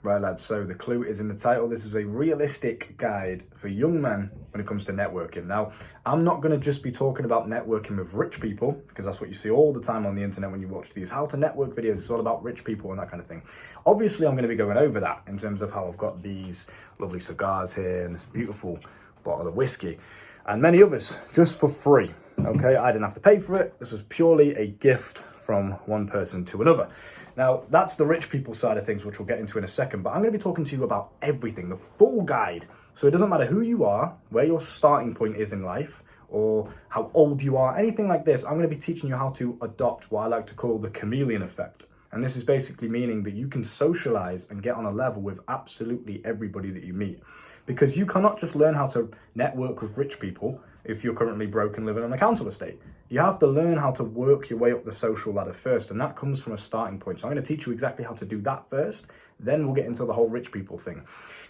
Right, lads, so the clue is in the title. This is a realistic guide for young men when it comes to networking. Now, I'm not going to just be talking about networking with rich people, because that's what you see all the time on the internet when you watch these how to network videos. It's all about rich people and that kind of thing. Obviously, I'm going to be going over that in terms of how I've got these lovely cigars here and this beautiful bottle of whiskey and many others just for free. Okay, I didn't have to pay for it. This was purely a gift from one person to another. Now, that's the rich people side of things, which we'll get into in a second, but I'm going to be talking to you about everything, the full guide. So it doesn't matter who you are, where your starting point is in life, or how old you are, anything like this. I'm going to be teaching you how to adopt what I like to call the chameleon effect. And this is basically meaning that you can socialize and get on a level with absolutely everybody that you meet. Because you cannot just learn how to network with rich people if you're currently broke and living on a council estate. You have to learn how to work your way up the social ladder first, and that comes from a starting point. So I'm going to teach you exactly how to do that first, then we'll get into the whole rich people thing.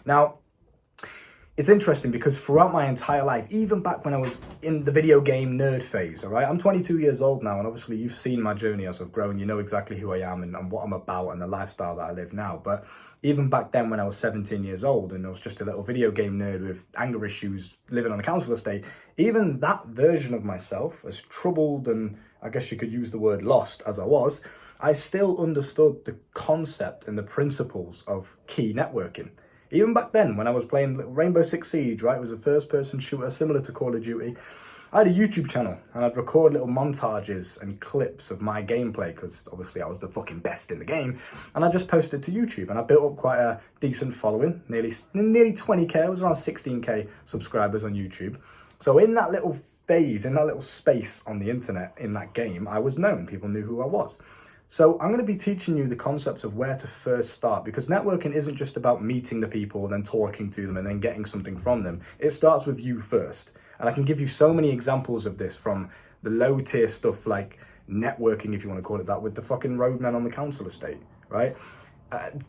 Now, it's interesting because throughout my entire life, even back when I was in the video game nerd phase, all right, I'm 22 years old now, and obviously you've seen my journey as I've grown. You know exactly who I am and what I'm about and the lifestyle that I live now. But even back then when I was 17 years old and I was just a little video game nerd with anger issues living on a council estate, even that version of myself, as troubled and I guess you could use the word lost as I was, I still understood the concept and the principles of key networking. Even back then, when I was playing Rainbow Six Siege, right, it was a first-person shooter similar to Call of Duty. I had a YouTube channel, and I'd record little montages and clips of my gameplay, because obviously I was the fucking best in the game, and I just posted to YouTube, and I built up quite a decent following, nearly 20k, I was around 16k subscribers on YouTube. So in that little phase, in that little space on the internet, in that game, I was known, people knew who I was. So I'm going to be teaching you the concepts of where to first start, because networking isn't just about meeting the people, then talking to them and then getting something from them. It starts with you first. And I can give you so many examples of this, from the low tier stuff like networking, if you want to call it that, with the fucking roadmen on the council estate, right?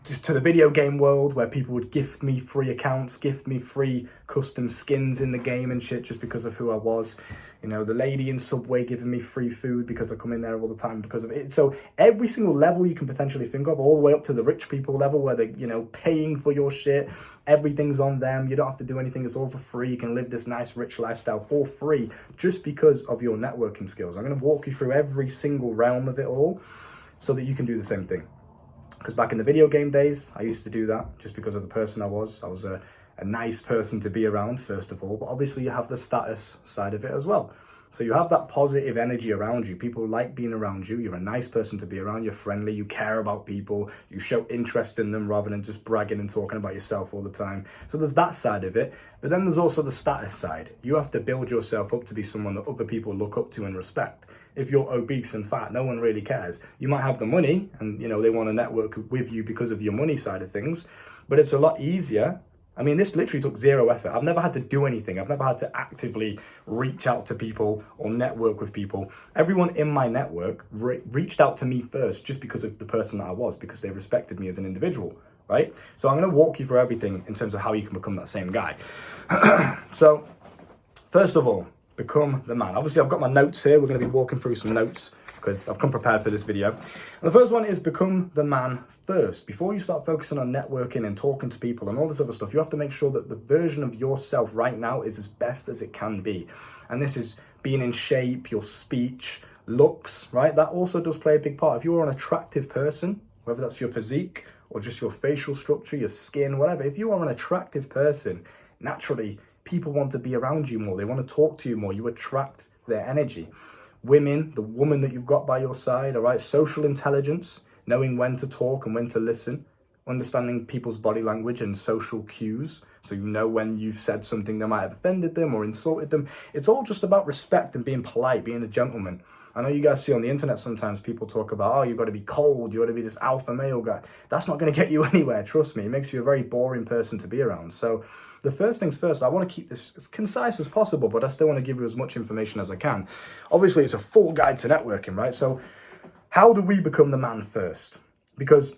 Just to the video game world where people would gift me free accounts, gift me free custom skins in the game and shit just because of who I was. You know, the lady in Subway giving me free food because I come in there all the time because of it. So every single level you can potentially think of, all the way up to the rich people level where they're, you know, paying for your shit. Everything's on them. You don't have to do anything. It's all for free. You can live this nice, rich lifestyle for free just because of your networking skills. I'm going to walk you through every single realm of it all so that you can do the same thing. Because back in the video game days, I used to do that just because of the person I was. I was a nice person to be around, first of all. But obviously you have the status side of it as well. So you have that positive energy around you. People like being around you. You're a nice person to be around. You're friendly. You care about people. You show interest in them rather than just bragging and talking about yourself all the time. So there's that side of it. But then there's also the status side. You have to build yourself up to be someone that other people look up to and respect. If you're obese and fat, no one really cares. You might have the money and, you know, they want to network with you because of your money side of things, but it's a lot easier. I mean, this literally took zero effort. I've never had to do anything. I've never had to actively reach out to people or network with people. Everyone in my network reached out to me first just because of the person that I was, because they respected me as an individual, right? So I'm going to walk you through everything in terms of how you can become that same guy. So first of all, become the man. Obviously, I've got my notes here. We're going to be walking through some notes because I've come prepared for this video. And the first one is become the man first. Before you start focusing on networking and talking to people and all this other stuff, you have to make sure that the version of yourself right now is as best as it can be. And this is being in shape, your speech, looks, right? That also does play a big part. If you're an attractive person, whether that's your physique or just your facial structure, your skin, whatever, if you are an attractive person, naturally, people want to be around you more. They want to talk to you more. You attract their energy. Women, the woman that you've got by your side, all right? Social intelligence, knowing when to talk and when to listen, understanding people's body language and social cues, so you know when you've said something that might have offended them or insulted them. It's all just about respect and being polite, being a gentleman. I know you guys see on the internet sometimes people talk about, oh, you've got to be cold, you've got to be this alpha male guy. That's not going to get you anywhere, trust me. It makes you a very boring person to be around. So the first things first, I want to keep this as concise as possible, but I still want to give you as much information as I can. Obviously, it's a full guide to networking, right? So how do we become the man first? Because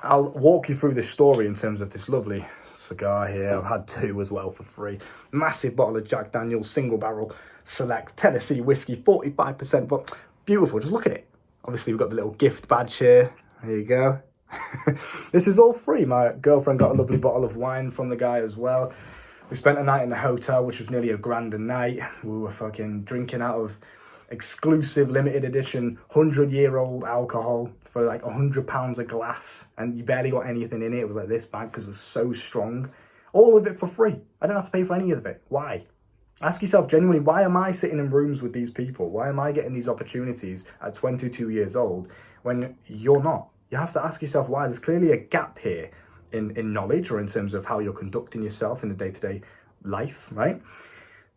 I'll walk you through this story in terms of this lovely cigar here. I've had two as well for free. Massive bottle of Jack Daniel's single barrel select Tennessee whiskey, 45%, but beautiful. Just look at it. Obviously, we've got the little gift badge here. There you go. This is all free. My girlfriend got a lovely bottle of wine from the guy as well. We spent a night in the hotel, which was nearly £1,000 a night. We were fucking drinking out of exclusive limited edition 100-year-old alcohol for like £100 a glass, and you barely got anything in it. It was like this bag because it was so strong. All of it for free. I don't have to pay for any of it. Why? Ask yourself genuinely, why am I sitting in rooms with these people? Why am I getting these opportunities at 22 years old when you're not? You have to ask yourself why. There's clearly a gap here in knowledge, or in terms of how you're conducting yourself in the day-to-day life, right?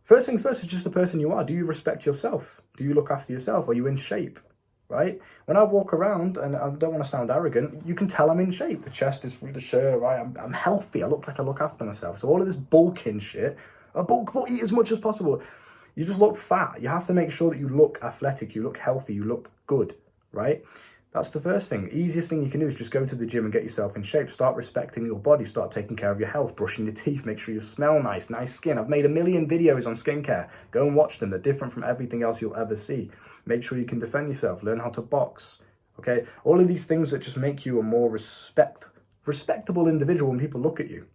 First things first is just the person you are. Do you respect yourself? Do you look after yourself? Are you in shape, right? When I walk around, and I don't want to sound arrogant, you can tell I'm in shape. The chest is through the shirt, right? I'm healthy. I look like I look after myself. So all of this bulking shit, bulk, but eat as much as possible. You just look fat. You have to make sure that you look athletic, you look healthy, you look good, right? That's the first thing. Easiest thing you can do is just go to the gym and get yourself in shape. Start respecting your body. Start taking care of your health, brushing your teeth. Make sure you smell nice skin. I've made 1 million videos on skincare. Go and watch them. They're different from everything else you'll ever see. Make sure you can defend yourself. Learn how to box. Okay? All of these things that just make you a more respectable individual when people look at you.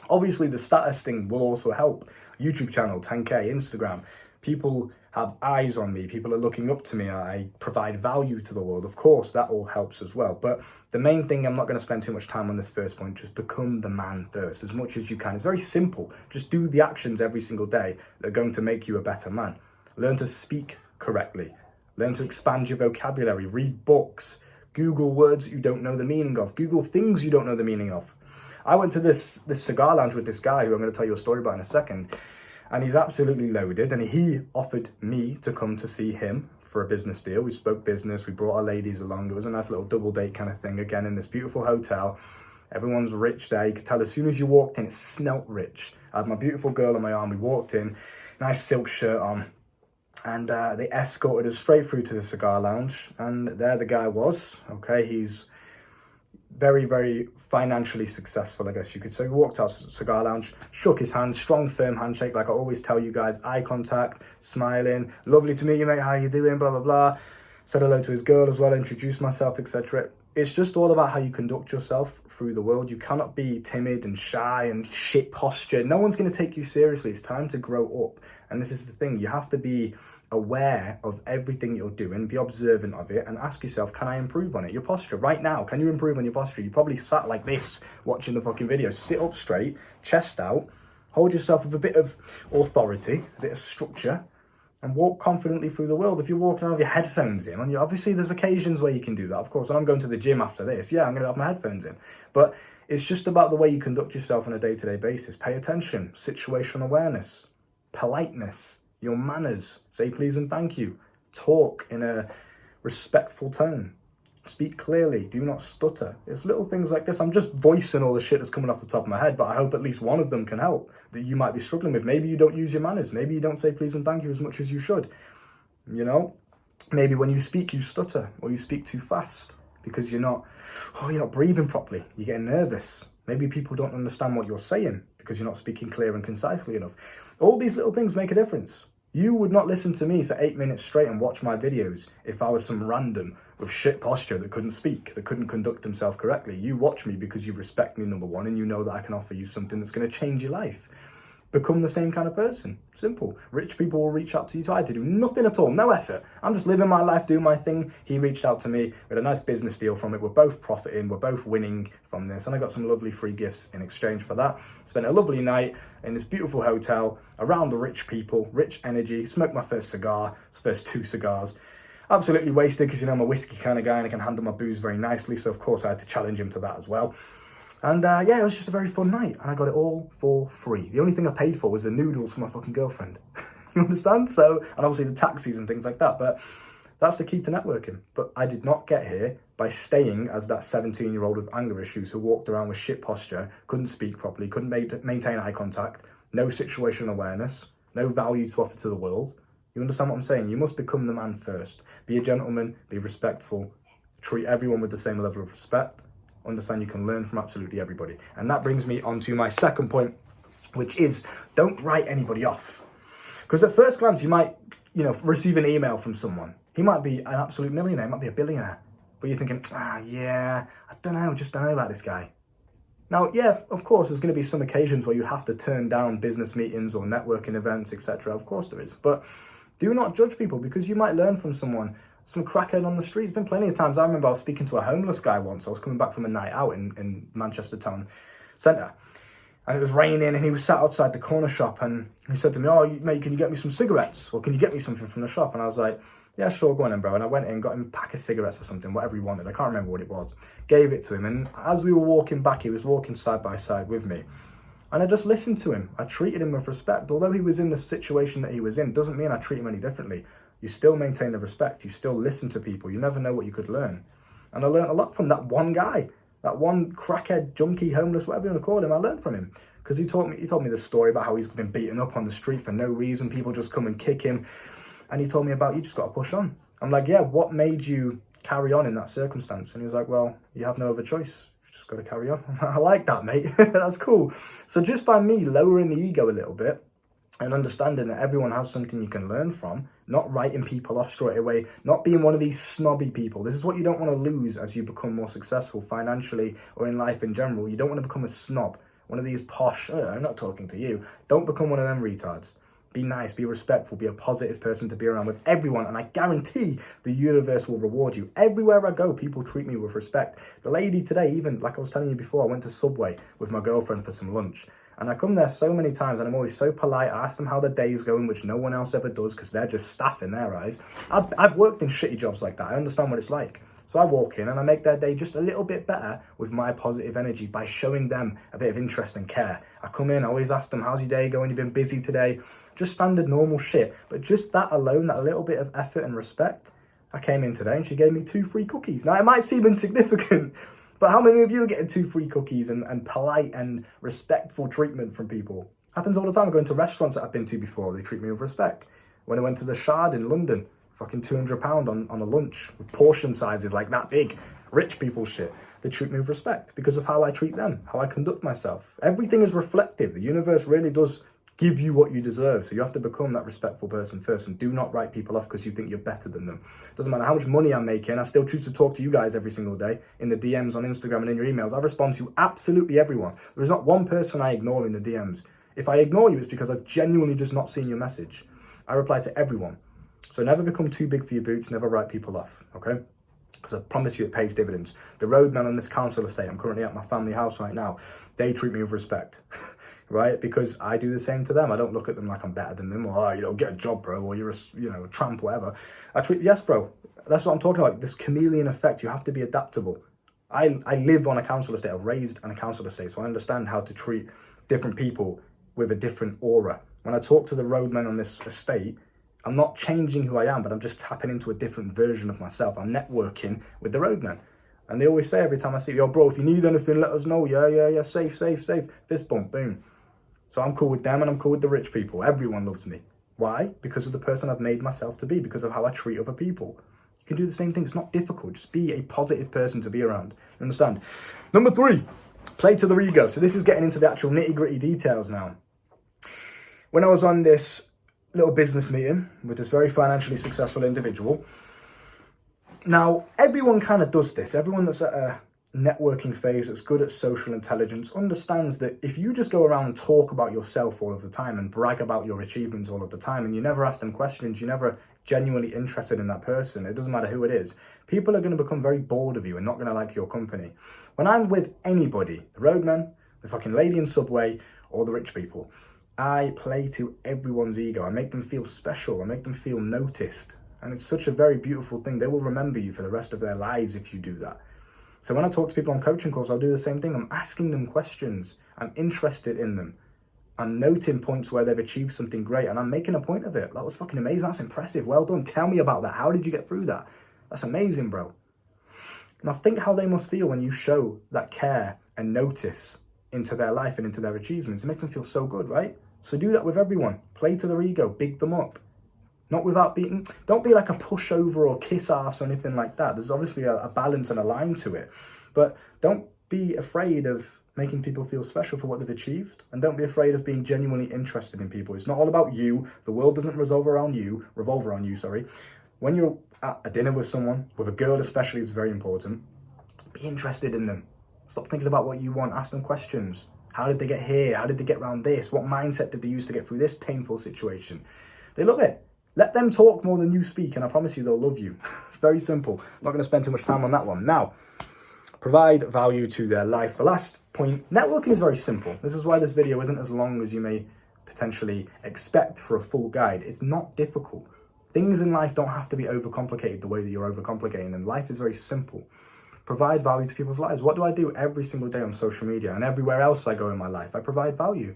Obviously, the status thing will also help. YouTube channel, 10K, Instagram. People have eyes on me. People are looking up to me. I provide value to the world. Of course, that all helps as well. But the main thing, I'm not going to spend too much time on this first point. Just become the man first as much as you can. It's very simple. Just do the actions every single day that are going to make you a better man. Learn to speak correctly. Learn to expand your vocabulary. Read books. Google words that you don't know the meaning of. Google things you don't know the meaning of. I went to this cigar lounge with this guy who I'm going to tell you a story about in a second. And he's absolutely loaded, and he offered me to come to see him for a business deal. We spoke business, we brought our ladies along. It was a nice little double date kind of thing, again, in this beautiful hotel. Everyone's rich there. You could tell as soon as you walked in, it smelt rich. I had my beautiful girl on my arm. We walked in, nice silk shirt on, and they escorted us straight through to the cigar lounge. And there the guy was, okay? He's very, very financially successful, I guess you could say. We walked out to the cigar lounge, shook his hand, strong, firm handshake, like I always tell you guys, eye contact, smiling, lovely to meet you, mate, how you doing, blah, blah, blah. Said hello to his girl as well, introduced myself, etc. It's just all about how you conduct yourself through the world. You cannot be timid and shy and shit posture. No one's going to take you seriously. It's time to grow up. And this is the thing, you have to be aware of everything you're doing, be observant of it, and ask yourself, can I improve on it? Your posture right now, can you improve on your posture? You probably sat like this watching the fucking video. Sit up straight, chest out, hold yourself with a bit of authority, a bit of structure, and walk confidently through the world. If you're walking around with your headphones in, and obviously there's occasions where you can do that. Of course, when I'm going to the gym after this, yeah, I'm going to have my headphones in. But it's just about the way you conduct yourself on a day-to-day basis. Pay attention, situational awareness, politeness, your manners, say please and thank you, talk in a respectful tone, speak clearly, do not stutter. It's little things like this. I'm just voicing all the shit that's coming off the top of my head, but I hope at least one of them can help that you might be struggling with. Maybe you don't use your manners. Maybe you don't say please and thank you as much as you should. You know, maybe when you speak, you stutter, or you speak too fast because you're not breathing properly. You're getting nervous. Maybe people don't understand what you're saying because you're not speaking clear and concisely enough. All these little things make a difference. You would not listen to me for 8 minutes straight and watch my videos if I was some random with shit posture that couldn't speak, that couldn't conduct himself correctly. You watch me because you respect me, number one, and you know that I can offer you something that's going to change your life. Become the same kind of person. Simple. Rich people will reach out to you too. I had to do nothing at all, no effort. I'm just living my life, doing my thing. He reached out to me with a nice business deal from it. We're both profiting, we're both winning from this, and I got some lovely free gifts in exchange for that. Spent a lovely night in this beautiful hotel around the rich people, rich energy. Smoked my first cigar, first 2 cigars. Absolutely wasted because, I'm a whiskey kind of guy and I can handle my booze very nicely, so of course I had to challenge him to that as well. And yeah, it was just a very fun night, and I got it all for free. The only thing I paid for was the noodles for my fucking girlfriend. You understand? So, and obviously the taxis and things like that, but that's the key to networking. But I did not get here by staying as that 17-year-old with anger issues who walked around with shit posture, couldn't speak properly, couldn't maintain eye contact, no situational awareness, no value to offer to the world. You understand what I'm saying? You must become the man first. Be a gentleman, be respectful, treat everyone with the same level of respect. Understand you can learn from absolutely everybody. And that brings me on to my second point, which is don't write anybody off. Because at first glance, you might, receive an email from someone. He might be an absolute millionaire, he might be a billionaire. but you're thinking, yeah, I don't know about this guy. Now, yeah, of course, there's going to be some occasions where you have to turn down business meetings or networking events, etc. Of course there is. But do not judge people, because you might learn from someone, some crackhead on the street. There's been plenty of times. I remember I was speaking to a homeless guy once. I was coming back from a night out in Manchester town centre. And it was raining, and he was sat outside the corner shop, and he said to me, "Oh, mate, can you get me some cigarettes? Or can you get me something from the shop?" And I was like, "Yeah, sure, go on then, bro." And I went in, got him a pack of cigarettes or something, whatever he wanted. I can't remember what it was. Gave it to him, and as we were walking back, he was walking side by side with me. And I just listened to him. I treated him with respect. Although he was in the situation that he was in, doesn't mean I treat him any differently. You still maintain the respect. You still listen to people. You never know what you could learn. And I learned a lot from that one guy, that one crackhead, junkie, homeless, whatever you want to call him. I learned from him. Because he told me the story about how he's been beaten up on the street for no reason. People just come and kick him. And he told me about, you just got to push on. I'm like, yeah, what made you carry on in that circumstance? And he was like, well, you have no other choice. You just got to carry on. I like that, mate. That's cool. So just by me lowering the ego a little bit and understanding that everyone has something you can learn from, not writing people off straight away, not being one of these snobby people. This is what you don't want to lose as you become more successful financially or in life in general. You don't want to become a snob. One of these posh, I'm not talking to you. Don't become one of them retards. Be nice, be respectful, be a positive person to be around with everyone. And I guarantee the universe will reward you. Everywhere I go, people treat me with respect. The lady today, even like I was telling you before, I went to Subway with my girlfriend for some lunch. And I come there so many times and I'm always so polite. I ask them how their day's going, which no one else ever does because they're just staff in their eyes. I've worked in shitty jobs like that. I understand what it's like. So I walk in and I make their day just a little bit better with my positive energy by showing them a bit of interest and care. I come in, I always ask them, how's your day going? You've been busy today? Just standard normal shit. But just that alone, that little bit of effort and respect. I came in today and she gave me 2 free cookies. Now it might seem insignificant, but how many of you are getting 2 free cookies and polite and respectful treatment from people? Happens all the time. I go into restaurants that I've been to before. They treat me with respect. When I went to the Shard in London, fucking £200 on a lunch with portion sizes like that big, rich people shit. They treat me with respect because of how I treat them, how I conduct myself. Everything is reflective. The universe really does give you what you deserve. So you have to become that respectful person first, and do not write people off because you think you're better than them. Doesn't matter how much money I'm making, I still choose to talk to you guys every single day in the DMs on Instagram and in your emails. I respond to absolutely everyone. There is not one person I ignore in the DMs. If I ignore you, it's because I've genuinely just not seen your message. I reply to everyone. So never become too big for your boots, never write people off, okay? Because I promise you it pays dividends. The roadmen on this council estate, I'm currently at my family house right now, they treat me with respect, right? Because I do the same to them. I don't look at them like I'm better than them, or, get a job, bro, or you're a tramp, whatever. Yes, bro, that's what I'm talking about, this chameleon effect. You have to be adaptable. I live on a council estate, I've raised on a council estate, so I understand how to treat different people with a different aura. When I talk to the roadmen on this estate, I'm not changing who I am, but I'm just tapping into a different version of myself. I'm networking with the roadmen. And they always say every time I see you, yo, bro, if you need anything, let us know. Yeah, safe. Fist bump, boom. So I'm cool with them and I'm cool with the rich people. Everyone loves me. Why? Because of the person I've made myself to be, because of how I treat other people. You can do the same thing. It's not difficult. Just be a positive person to be around. You understand? Number 3, play to the ego. So this is getting into the actual nitty-gritty details now. When I was on this little business meeting with this very financially successful individual. Now, everyone kind of does this. Everyone that's at a networking phase, that's good at social intelligence, understands that if you just go around and talk about yourself all of the time and brag about your achievements all of the time, and you never ask them questions, you're never genuinely interested in that person, it doesn't matter who it is, people are going to become very bored of you and not going to like your company. When I'm with anybody, the roadman, the fucking lady in Subway, or the rich people, I play to everyone's ego. I make them feel special. I make them feel noticed. And it's such a very beautiful thing. They will remember you for the rest of their lives if you do that. So when I talk to people on coaching calls, I'll do the same thing. I'm asking them questions. I'm interested in them. I'm noting points where they've achieved something great, and I'm making a point of it. That was fucking amazing. That's impressive. Well done. Tell me about that. How did you get through that? That's amazing, bro. Now think how they must feel when you show that care and notice into their life and into their achievements. It makes them feel so good, right? So do that with everyone. Play to their ego, big them up. Not without being, don't be like a pushover or kiss ass or anything like that. There's obviously a balance and a line to it. But don't be afraid of making people feel special for what they've achieved. And don't be afraid of being genuinely interested in people. It's not all about you. The world doesn't revolve around you, When you're at a dinner with someone, with a girl especially, is very important. Be interested in them. Stop thinking about what you want. Ask them questions. How did they get here? How did they get around this? What mindset did they use to get through this painful situation? They love it. Let them talk more than you speak, and I promise you they'll love you. Very simple. I'm not going to spend too much time on that one. Now, provide value to their life. The last point, networking is very simple. This is why this video isn't as long as you may potentially expect for a full guide. It's not difficult. Things in life don't have to be overcomplicated the way that you're overcomplicating them. Life is very simple. Provide value to people's lives. What do I do every single day on social media and everywhere else I go in my life? I provide value.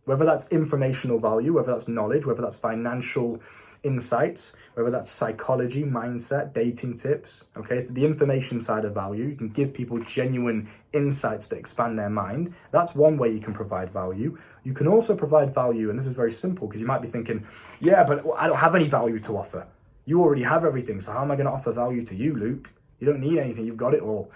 Whether that's informational value, whether that's knowledge, whether that's financial insights, whether that's psychology, mindset, dating tips. Okay, so the information side of value, you can give people genuine insights that expand their mind. That's one way you can provide value. You can also provide value, and this is very simple because you might be thinking, yeah, but I don't have any value to offer. You already have everything, so how am I going to offer value to you, Luke? You don't need anything, you've got it all.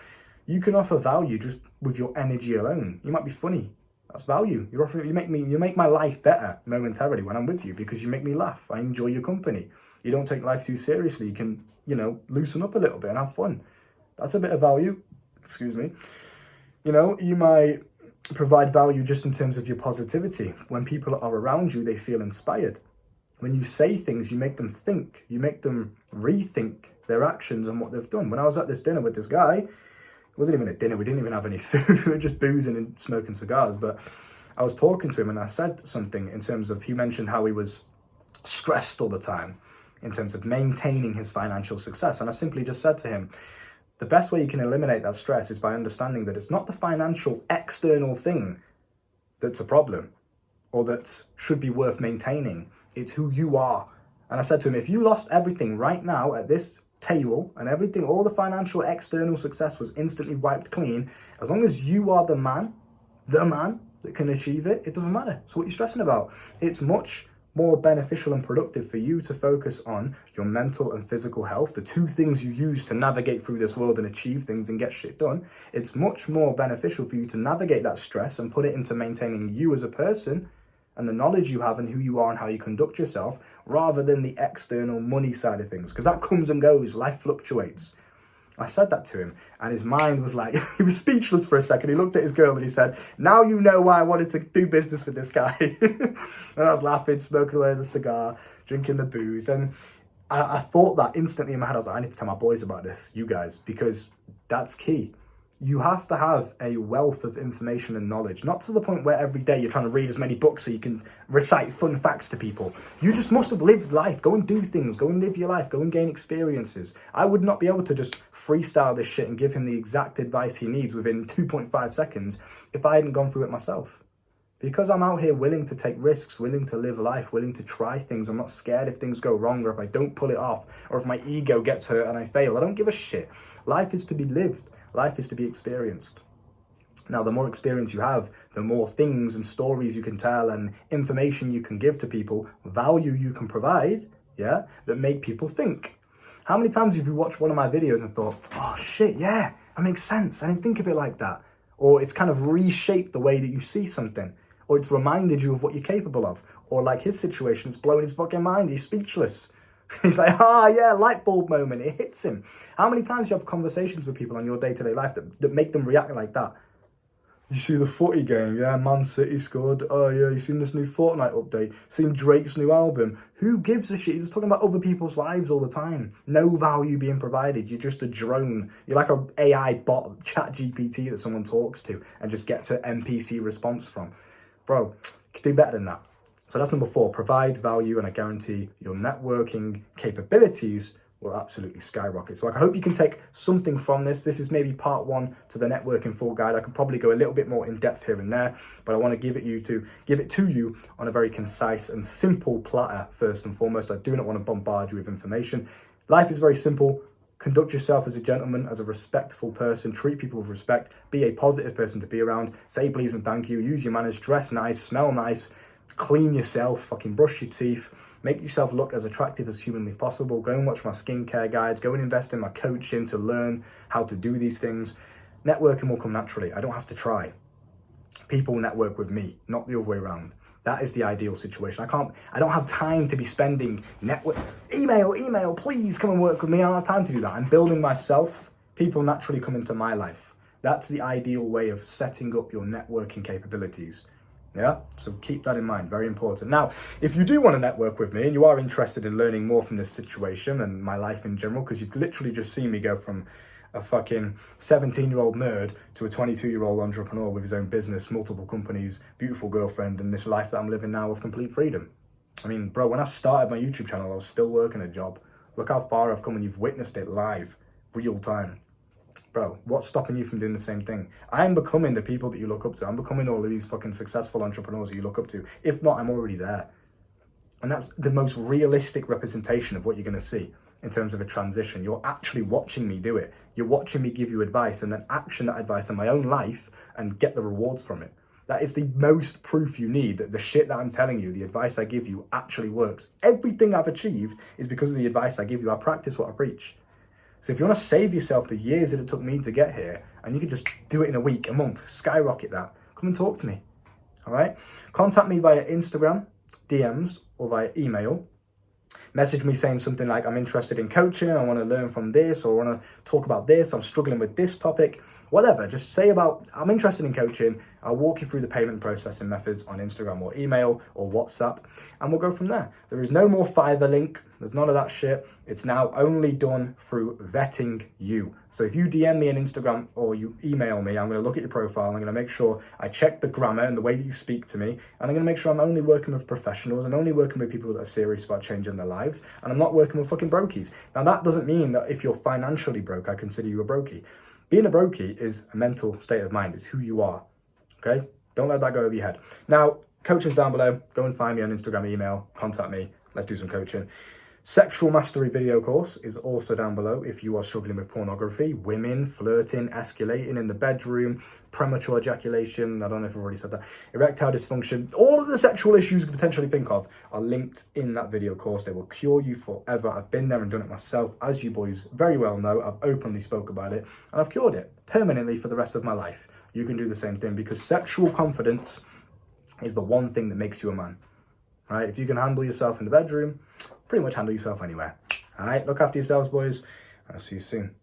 You can offer value just with your energy alone. You might be funny. That's value. You make my life better momentarily when I'm with you because you make me laugh. I enjoy your company. You don't take life too seriously. You can, loosen up a little bit and have fun. That's a bit of value. Excuse me. You might provide value just in terms of your positivity. When people are around you, they feel inspired. When you say things, you make them think. You make them rethink their actions and what they've done. When I was at this dinner with this guy, it wasn't even a dinner, we didn't even have any food, we were just boozing and smoking cigars, but I was talking to him and I said something in terms of, he mentioned how he was stressed all the time in terms of maintaining his financial success, and I simply just said to him, the best way you can eliminate that stress is by understanding that it's not the financial external thing that's a problem or that should be worth maintaining, it's who you are. And I said to him, if you lost everything right now at this table and everything, all the financial external success was instantly wiped clean, as long as you are the man that can achieve it, it doesn't matter. So what you're stressing about? It's much more beneficial and productive for you to focus on your mental and physical health, the two things you use to navigate through this world and achieve things and get shit done. It's much more beneficial for you to navigate that stress and put it into maintaining you as a person and the knowledge you have and who you are and how you conduct yourself, rather than the external money side of things, because that comes and goes, life fluctuates. I said that to him and his mind was like, he was speechless for a second. He looked at his girl and he said, now you know why I wanted to do business with this guy. And I was laughing, smoking away the cigar, drinking the booze. And I thought that instantly in my head. I was like, I need to tell my boys about this, you guys, because that's key. You have to have a wealth of information and knowledge, not to the point where every day you're trying to read as many books so you can recite fun facts to people. You just must have lived life. Go and do things. Go and live your life. Go and gain experiences. I would not be able to just freestyle this shit and give him the exact advice he needs within 2.5 seconds if I hadn't gone through it myself. Because I'm out here willing to take risks, willing to live life, willing to try things. I'm not scared if things go wrong or if I don't pull it off or if my ego gets hurt and I fail. I don't give a shit. Life is to be lived. Life is to be experienced. Now, the more experience you have, the more things and stories you can tell and information you can give to people, value you can provide, that make people think. How many times have you watched one of my videos and thought, oh shit, yeah, that makes sense. I didn't think of it like that. Or it's kind of reshaped the way that you see something. Or it's reminded you of what you're capable of. Or like his situation, it's blown his fucking mind. He's speechless. He's like, light bulb moment. It hits him. How many times do you have conversations with people on your day-to-day life that make them react like that? You see the footy game, yeah, Man City scored. Oh yeah, you seen this new Fortnite update? Seen Drake's new album? Who gives a shit? You're just talking about other people's lives all the time. No value being provided. You're just a drone. You're like a AI bot, chat GPT that someone talks to and just gets an NPC response from. Bro, you could do better than that. So that's number 4, provide value, and I guarantee your networking capabilities will absolutely skyrocket. So I hope you can take something from this. This is maybe part 1 to the networking full guide. I could probably go a little bit more in depth here and there, but I want to give it to you on a very concise and simple platter first and foremost. I do not want to bombard you with information. Life is very simple. Conduct yourself as a gentleman, as a respectful person, treat people with respect, be a positive person to be around, say please and thank you, use your manners, dress nice, smell nice, clean yourself, fucking brush your teeth, make yourself look as attractive as humanly possible. Go and watch my skincare guides, go and invest in my coaching to learn how to do these things. Networking will come naturally. I don't have to try. People network with me, not the other way around. That is the ideal situation. I don't have time to be spending email, please come and work with me. I don't have time to do that. I'm building myself. People naturally come into my life. That's the ideal way of setting up your networking capabilities. Yeah, so keep that in mind, very important. Now, if you do want to network with me and you are interested in learning more from this situation and my life in general, because you've literally just seen me go from a fucking 17-year-old nerd to a 22-year-old entrepreneur with his own business, multiple companies, beautiful girlfriend, and this life that I'm living now of complete freedom. I mean, bro, when I started my YouTube channel, I was still working a job. Look how far I've come and you've witnessed it live, real time. Bro, what's stopping you from doing the same thing? I'm becoming the people that you look up to. I'm becoming all of these fucking successful entrepreneurs that you look up to. If not, I'm already there. And that's the most realistic representation of what you're going to see in terms of a transition. You're actually watching me do it. You're watching me give you advice and then action that advice in my own life and get the rewards from it. That is the most proof you need that the shit that I'm telling you, the advice I give you actually works. Everything I've achieved is because of the advice I give you. I practice what I preach. So if you want to save yourself the years that it took me to get here, and you can just do it in a week, a month, skyrocket that, come and talk to me, all right? Contact me via Instagram, DMs, or via email. Message me saying something like, I'm interested in coaching, I want to learn from this, or I want to talk about this, I'm struggling with this topic, whatever. Just say about, I'm interested in coaching. I'll walk you through the payment processing methods on Instagram or email or WhatsApp, and we'll go from there. There is no more Fiverr link. There's none of that shit. It's now only done through vetting you. So if you DM me on Instagram or you email me, I'm going to look at your profile. I'm going to make sure I check the grammar and the way that you speak to me. And I'm going to make sure I'm only working with professionals. I'm only working with people that are serious about changing their lives. And I'm not working with fucking brokies. Now, that doesn't mean that if you're financially broke, I consider you a brokey. Being a brokey is a mental state of mind. It's who you are, okay? Don't let that go over your head. Now, coaching's down below. Go and find me on Instagram, email, contact me. Let's do some coaching. Sexual mastery video course is also down below if you are struggling with pornography, women, flirting, escalating in the bedroom, premature ejaculation, I don't know if I've already said that, erectile dysfunction, all of the sexual issues you could potentially think of are linked in that video course. They will cure you forever. I've been there and done it myself, as you boys very well know. I've openly spoke about it and I've cured it permanently for the rest of my life. You can do the same thing because sexual confidence is the one thing that makes you a man. Right? If you can handle yourself in the bedroom, pretty much handle yourself anywhere. All right, look after yourselves, boys. I'll see you soon.